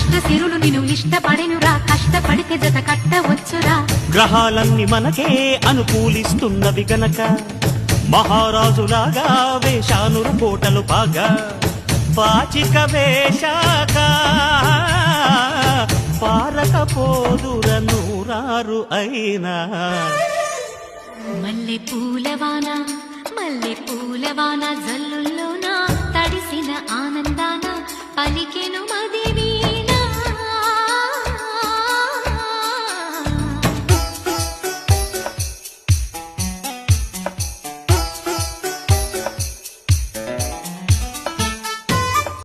అష్ట సిరులు నిన్ను ఇష్టపడెనురా, కష్టపడితే జత కట్టవచ్చురా. గ్రహాలన్నీ మనకే అనుకూలిస్తున్నవి గనక మహారాజులాగా వేషానురు కోటలు బాగా పాచిక వేశాక పారకపోదుర నూరారు అయినా. మల్లె పూలవాన మల్లె పూలవాన జల్లుల్లోన తడిసిన ఆనందాన పలికెను మదివి